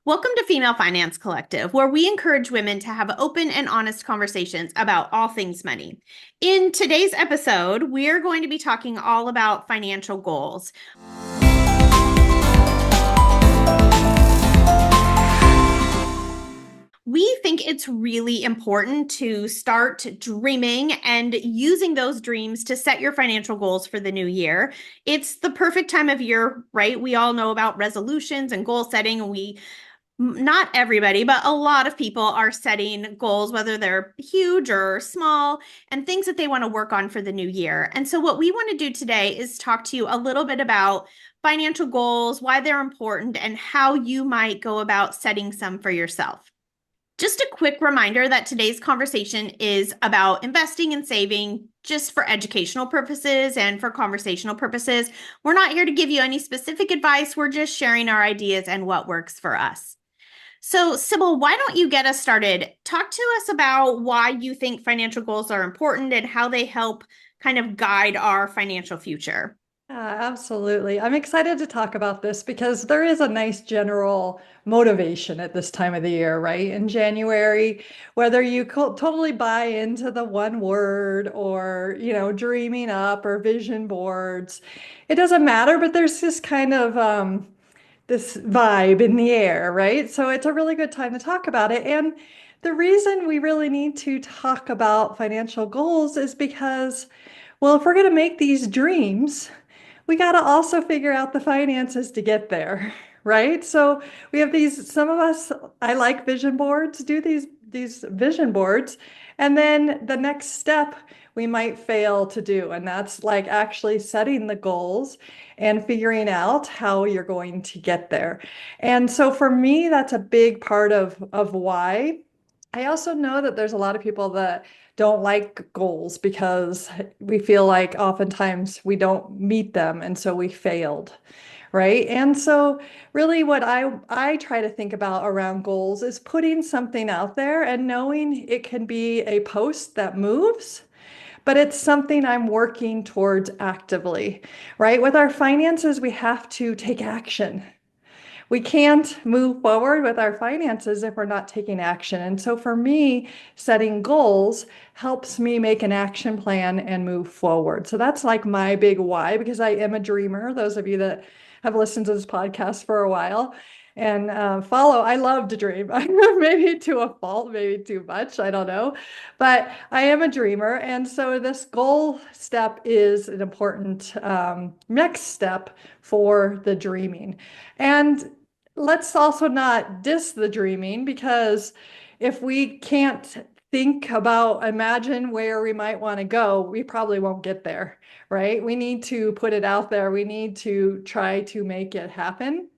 Welcome to Female Finance Collective, where we encourage women to have open and honest conversations about all things money. In today's episode, we're going to be talking all about financial goals. We think it's really important to start dreaming and using those dreams to set your financial goals for the new year. It's the perfect time of year, right? We all know about resolutions and goal setting, and not everybody, but a lot of people are setting goals, whether they're huge or small, and things that they want to work on for the new year. And so, what we want to do today is talk to you a little bit about financial goals, why they're important, and how you might go about setting some for yourself. Just a quick reminder that today's conversation is about investing and saving just for educational purposes and for conversational purposes. We're not here to give you any specific advice. We're just sharing our ideas and what works for us. So, Sybil, why don't you get us started? Talk to us about why you think financial goals are important and how they help kind of guide our financial future. Yeah, absolutely. I'm excited to talk about this because there is a nice general motivation at this time of the year, right? In January, whether you totally buy into the one word or, dreaming up or vision boards, it doesn't matter, but there's this kind of this vibe in the air, right? So it's a really good time to talk about it. And the reason we really need to talk about financial goals is because, well, if we're going to make these dreams, we got to also figure out the finances to get there, right? So we have some of us, I like vision boards, do these vision boards, and then the next step we might fail to do, and that's like actually setting the goals and figuring out how you're going to get there. And so for me, that's a big part of why. I also know that there's a lot of people that don't like goals because we feel like oftentimes we don't meet them and so we failed, right? And so really what I try to think about around goals is putting something out there and knowing it can be a post that moves, but it's something I'm working towards actively, right? With our finances, we have to take action. We can't move forward with our finances if we're not taking action. And so for me, setting goals helps me make an action plan and move forward. So that's like my big why, because I am a dreamer. Those of you that have listened to this podcast for a while and follow, I love to dream. Maybe to a fault, maybe too much, I don't know. But I am a dreamer. And so this goal step is an important next step for the dreaming. And let's also not diss the dreaming, because if we can't imagine where we might want to go, we probably won't get there, right? We need to put it out there. We need to try to make it happen.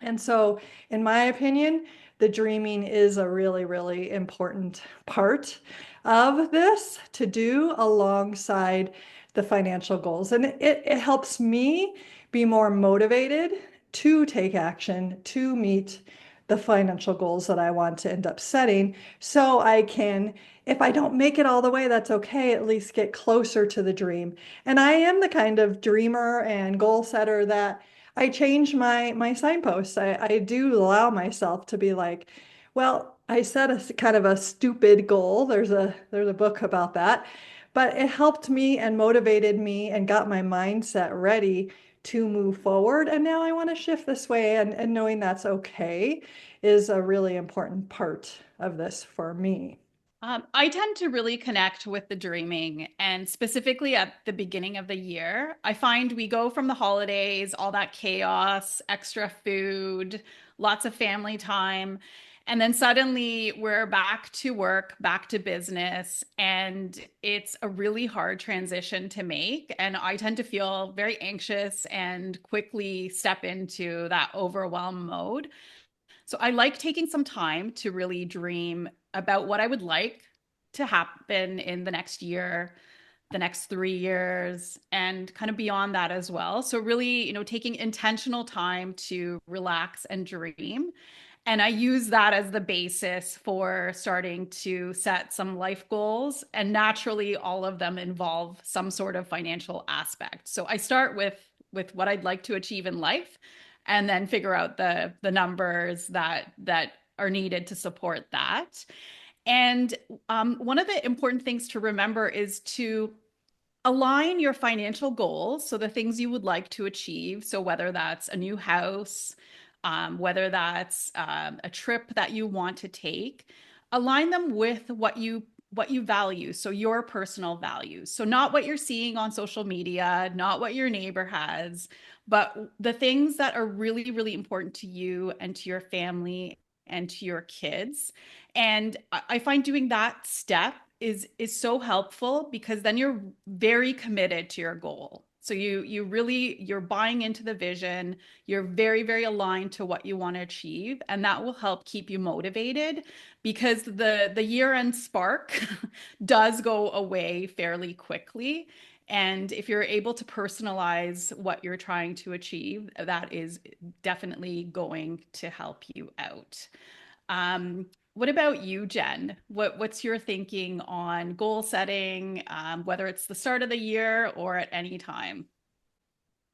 And so, in my opinion, the dreaming is a really, really important part of this to do alongside the financial goals. And it helps me be more motivated to take action to meet the financial goals that I want to end up setting. So I can, if I don't make it all the way, that's okay, at least get closer to the dream. And I am the kind of dreamer and goal setter that I change my signposts. I do allow myself to be like, well, I set a kind of a stupid goal. There's a book about that, but it helped me and motivated me and got my mindset ready to move forward. And now I want to shift this way, and knowing that's okay is a really important part of this for me. I tend to really connect with the dreaming, and specifically at the beginning of the year. I find we go from the holidays, all that chaos, extra food, lots of family time, and then suddenly we're back to work, back to business, and it's a really hard transition to make. And I tend to feel very anxious and quickly step into that overwhelm mode. So I like taking some time to really dream about what I would like to happen in the next year, the next 3 years, and kind of beyond that as well. So really, taking intentional time to relax and dream. And I use that as the basis for starting to set some life goals. And naturally, all of them involve some sort of financial aspect. So I start with what I'd like to achieve in life. and then figure out the numbers that are needed to support that. And one of the important things to remember is to align your financial goals. So the things you would like to achieve. So whether that's a new house, whether that's a trip that you want to take, align them with what you value. So your personal values. So not what you're seeing on social media, not what your neighbor has, but the things that are really, really important to you and to your family and to your kids. And I find doing that step is so helpful because then you're very committed to your goal. So you're buying into the vision, you're very, very aligned to what you want to achieve, and that will help keep you motivated because the year-end spark does go away fairly quickly. And if you're able to personalize what you're trying to achieve, that is definitely going to help you out. What about you, Jen? What's your thinking on goal setting, whether it's the start of the year or at any time?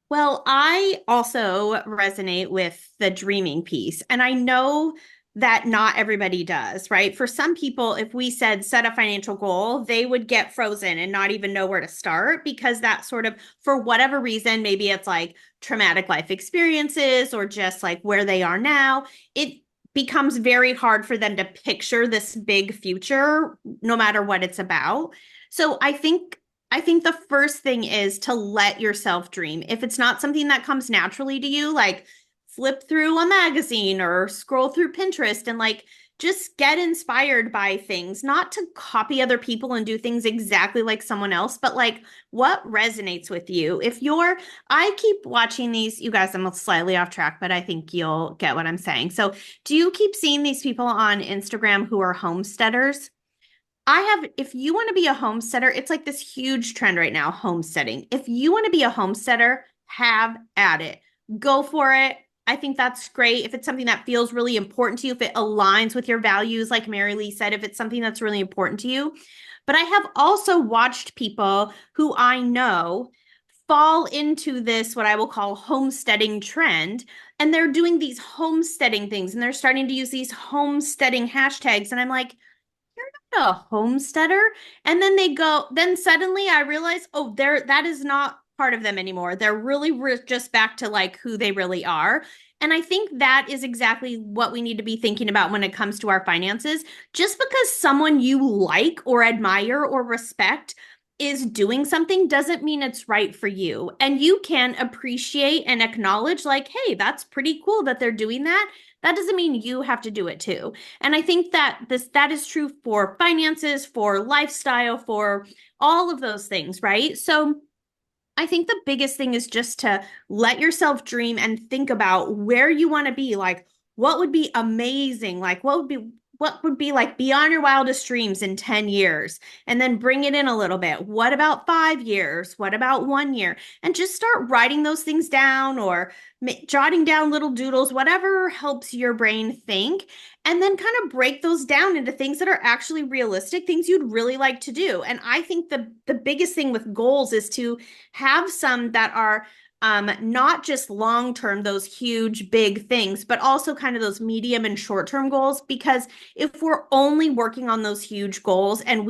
Well, I also resonate with the dreaming piece. And I know that not everybody does, right? For some people, if we said set a financial goal, they would get frozen and not even know where to start because that sort of, for whatever reason, maybe it's like traumatic life experiences or just like where they are now, it becomes very hard for them to picture this big future, no matter what it's about. So I think the first thing is to let yourself dream. If it's not something that comes naturally to you, like flip through a magazine or scroll through Pinterest and like just get inspired by things, not to copy other people and do things exactly like someone else, but like what resonates with you. I keep watching these, you guys, I'm slightly off track, but I think you'll get what I'm saying. So, do you keep seeing these people on Instagram who are homesteaders? If you want to be a homesteader, it's like this huge trend right now, homesteading. If you want to be a homesteader, have at it. Go for it. I think that's great. If it's something that feels really important to you, if it aligns with your values, like Mary Lee said, if it's something that's really important to you. But I have also watched people who I know fall into this, what I will call homesteading trend. And they're doing these homesteading things and they're starting to use these homesteading hashtags. And I'm like, a homesteader. And then suddenly I realize, oh, that is not part of them anymore. They're really just back to like who they really are. And I think that is exactly what we need to be thinking about when it comes to our finances. Just because someone you like or admire or respect is doing something doesn't mean it's right for you. And you can appreciate and acknowledge, like, hey, that's pretty cool that they're doing that. That doesn't mean you have to do it too. And I think that is true for finances, for lifestyle, for all of those things, right? So I think the biggest thing is just to let yourself dream and think about where you want to be. Like, what would be amazing? Like, what would be like beyond your wildest dreams in 10 years? And then bring it in a little bit. What about 5 years? What about 1 year? And just start writing those things down or jotting down little doodles, whatever helps your brain think. And then kind of break those down into things that are actually realistic, things you'd really like to do. And I think the biggest thing with goals is to have some that are not just long term, those huge big things, but also kind of those medium and short term goals. Because if we're only working on those huge goals and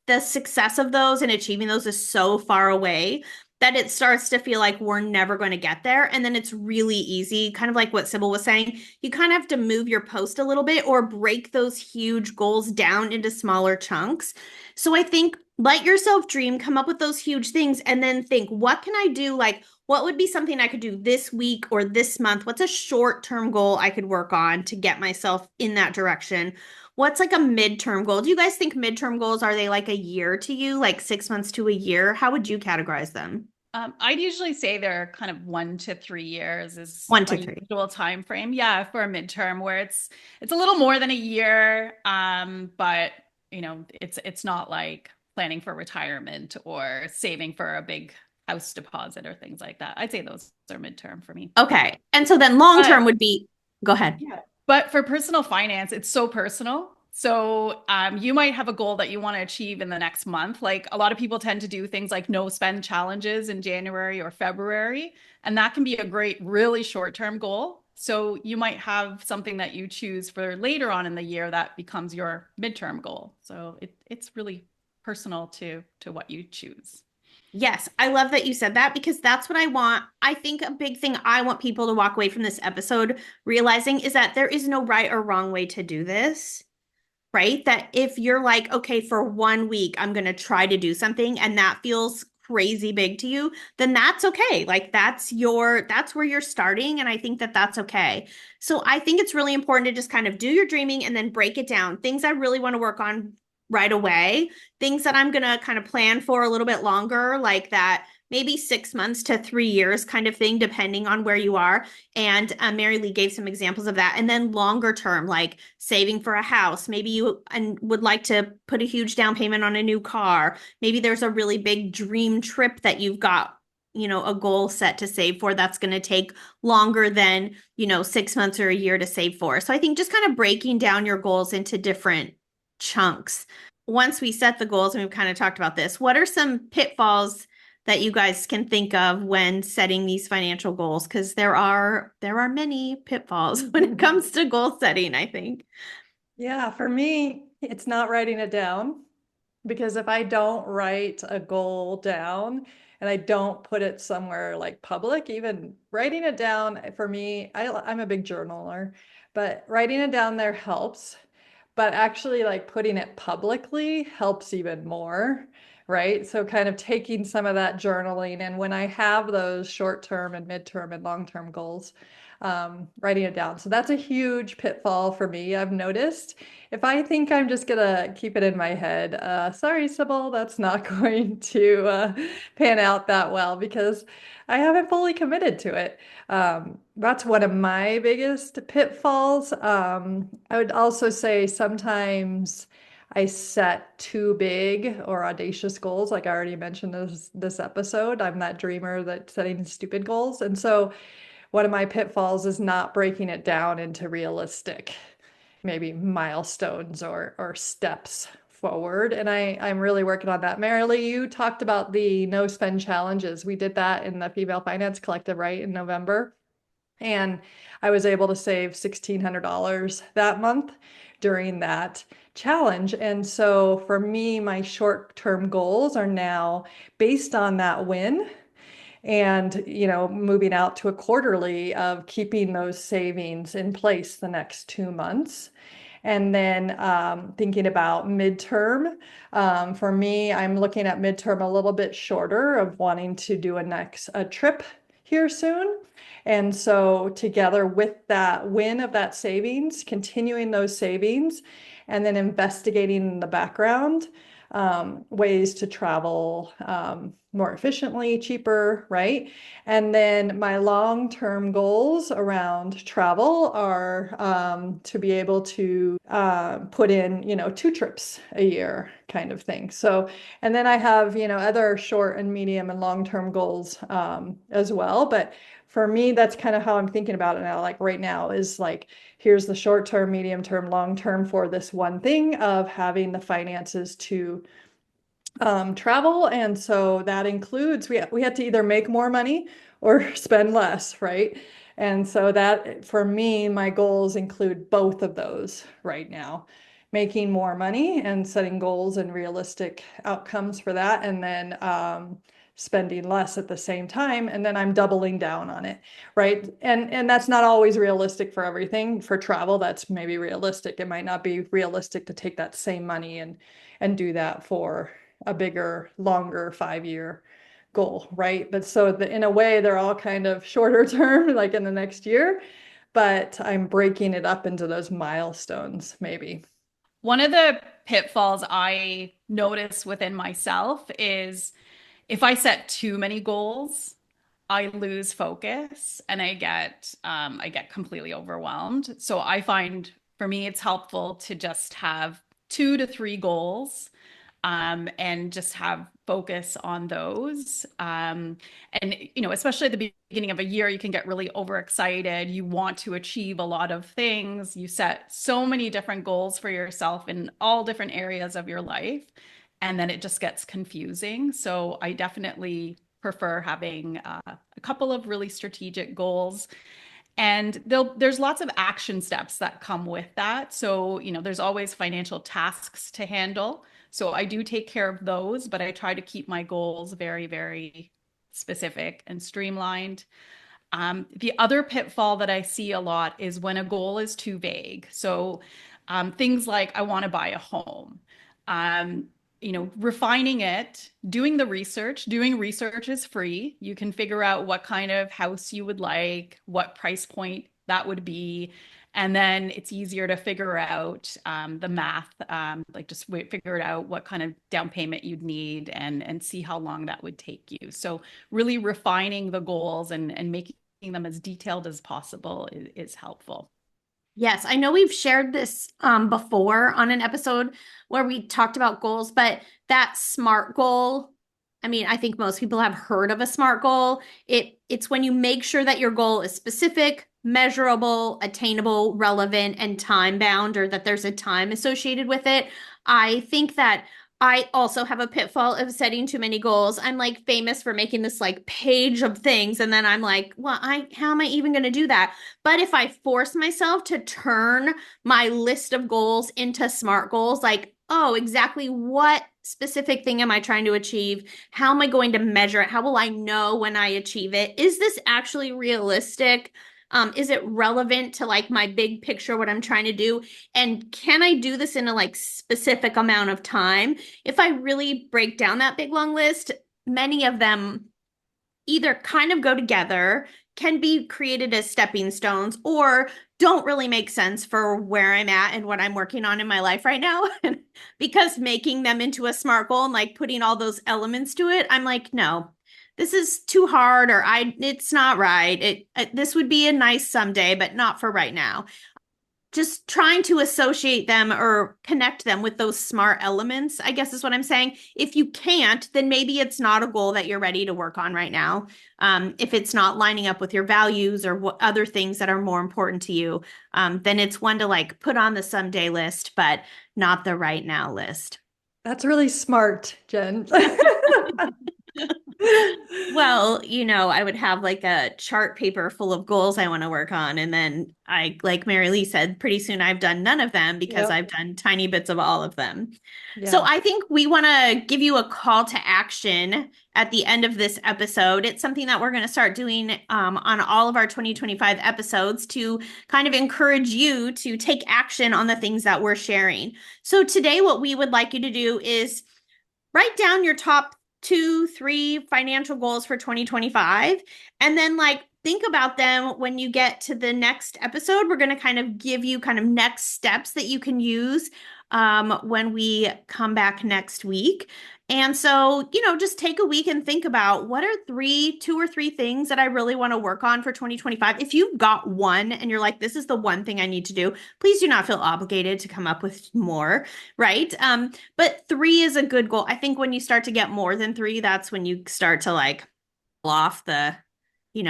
the success of those and achieving those is so far away that it starts to feel like we're never going to get there. And then it's really easy, kind of like what Sybil was saying. You kind of have to move your post a little bit or break those huge goals down into smaller chunks. So I think let yourself dream, come up with those huge things, and then think, what can I do? Like, what would be something I could do this week or this month? What's a short-term goal I could work on to get myself in that direction? What's like a midterm goal? Do you guys think midterm goals, are they like a year to you, like 6 months to a year? How would you categorize them? I'd usually say they're kind of 1 to 3 years is One my to three. usual time frame. Yeah, for a midterm where it's a little more than a year, but it's not like planning for retirement or saving for a big house deposit or things like that. I'd say those are midterm for me. Okay. And so then long But term would be, go ahead. yeah, but for personal finance, it's so personal. So you might have a goal that you want to achieve in the next month. Like a lot of people tend to do things like no spend challenges in January or February, and that can be a great, really short-term goal. So you might have something that you choose for later on in the year that becomes your midterm goal. So it's really personal to what you choose. Yes, I love that you said that because that's what I want. I think a big thing I want people to walk away from this episode realizing is that there is no right or wrong way to do this, right? That if you're like, okay, for 1 week, I'm going to try to do something and that feels crazy big to you, then that's okay. Like that's where you're starting. And I think that that's okay. So I think it's really important to just kind of do your dreaming and then break it down. Things I really want to work on right away, things that I'm going to kind of plan for a little bit longer, like that maybe 6 months to 3 years kind of thing, depending on where you are. And Mary Lee gave some examples of that. And then longer term, like saving for a house. Maybe you and would like to put a huge down payment on a new car. Maybe there's a really big dream trip that you've got, a goal set to save for that's going to take longer than, 6 months or a year to save for. So I think just kind of breaking down your goals into different chunks. Once we set the goals, and we've kind of talked about this, what are some pitfalls that you guys can think of when setting these financial goals? Because there are many pitfalls when it comes to goal setting, I think. Yeah, for me, it's not writing it down because if I don't write a goal down and I don't put it somewhere like public, even writing it down for me, I'm a big journaler, but writing it down there helps. But actually, like putting it publicly helps even more, right? So, kind of taking some of that journaling, and when I have those short term and midterm and long term goals, writing it down. So that's a huge pitfall for me. I've noticed if I think I'm just gonna keep it in my head, sorry, Sybil, that's not going to pan out that well because I haven't fully committed to it. That's one of my biggest pitfalls. I would also say sometimes I set too big or audacious goals. Like I already mentioned this episode, I'm that dreamer that's setting stupid goals. And so one of my pitfalls is not breaking it down into realistic, maybe milestones or steps forward. And I'm really working on that. Marilee, you talked about the no spend challenges. We did that in the Female Finance Collective, right, in November. And I was able to save $1,600 that month during that challenge. And so for me, my short-term goals are now based on that win and moving out to a quarterly of keeping those savings in place the next 2 months. And then thinking about midterm. For me, I'm looking at midterm a little bit shorter of wanting to do a trip here soon. And so together with that win of that savings, continuing those savings, and then investigating in the background ways to travel more efficiently, cheaper, right? And then my long-term goals around travel are to be able to put in, 2 trips a year kind of thing. So, and then I have, other short and medium and long-term goals as well. But for me, that's kind of how I'm thinking about it now. Like right now is like, here's the short term, medium term, long term for this one thing of having the finances to travel. And so that includes, we had to either make more money or spend less, right? And so that for me, my goals include both of those right now, making more money and setting goals and realistic outcomes for that. And then spending less at the same time. And then I'm doubling down on it, right? And that's not always realistic for everything. For travel, that's maybe realistic. It might not be realistic to take that same money and do that for a bigger, longer 5-year goal, right? But so in a way, they're all kind of shorter term, like in the next year, but I'm breaking it up into those milestones, maybe. One of the pitfalls I notice within myself is if I set too many goals, I lose focus and I get completely overwhelmed. So I find for me it's helpful to just have 2 to 3 goals and just have focus on those. And, especially at the beginning of a year, you can get really overexcited. You want to achieve a lot of things. You set so many different goals for yourself in all different areas of your life. And then it just gets confusing. So I definitely prefer having a couple of really strategic goals. And there's lots of action steps that come with that. So, there's always financial tasks to handle. So I do take care of those, but I try to keep my goals very, very specific and streamlined. The other pitfall that I see a lot is when a goal is too vague. So things like I want to buy a home. Um, refining it, doing research is free. You can figure out what kind of house you would like, what price point that would be. And then it's easier to figure out the math, like just figure it out what kind of down payment you'd need and see how long that would take you. So really refining the goals and making them as detailed as possible is helpful. Yes, I know we've shared this before on an episode where we talked about goals, but that SMART goal, I mean, I think most people have heard of a SMART goal. It's when you make sure that your goal is specific, measurable, attainable, relevant, and time bound, or that there's a time associated with it. I think that I also have a pitfall of setting too many goals. I'm like famous for making this like page of things. And then I'm like, well, how am I even going to do that? But if I force myself to turn my list of goals into SMART goals, like, oh, exactly what specific thing am I trying to achieve? How am I going to measure it? How will I know when I achieve it? Is this actually realistic? Is it relevant to like my big picture, what I'm trying to do? And can I do this in a like specific amount of time? If I really break down that big long list, many of them either kind of go together, can be created as stepping stones, or don't really make sense for where I'm at and what I'm working on in my life right now. Because making them into a SMART goal and like putting all those elements to it, I'm like, no, this is too hard, or it's not right. This would be a nice someday, but not for right now. Just trying to associate them or connect them with those SMART elements, I guess is what I'm saying. If you can't, then maybe it's not a goal that you're ready to work on right now. If it's not lining up with your values or what other things that are more important to you, then it's one to like put on the someday list, but not the right now list. That's really smart, Jen. Well, I would have like a chart paper full of goals I want to work on. And then like Mary Lee said, pretty soon I've done none of them because Yep. I've done tiny bits of all of them. So Yeah. I think we want to give you a call to action at the end of this episode. It's something that we're going to start doing on all of our 2025 episodes to kind of encourage you to take action on the things that we're sharing. So today, what we would like you to do is write down your top 2, 3 financial goals for 2025. And then like think about them when you get to the next episode. We're going to kind of give you kind of next steps that you can use when we come back next week. And so, just take a week and think about what are 2 or 3 things that I really want to work on for 2025. If you've got one and you're like, this is the one thing I need to do, please do not feel obligated to come up with more, right? But 3 is a good goal. I think when you start to get more than 3, that's when you start to like off the, you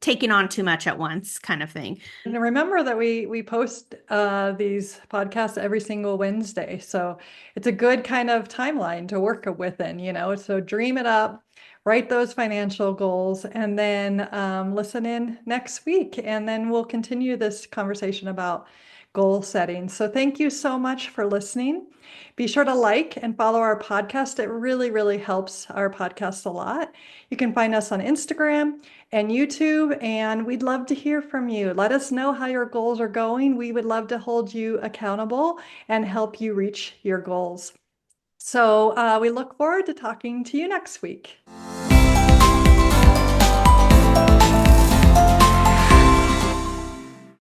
taking on too much at once kind of thing. And remember that we post these podcasts every single Wednesday. So it's a good kind of timeline to work within, So dream it up, write those financial goals, and then listen in next week. And then we'll continue this conversation about goal setting. So thank you so much for listening. Be sure to like and follow our podcast. It really, really helps our podcast a lot. You can find us on Instagram and YouTube, and we'd love to hear from you. Let us know how your goals are going. We would love to hold you accountable and help you reach your goals. So we look forward to talking to you next week.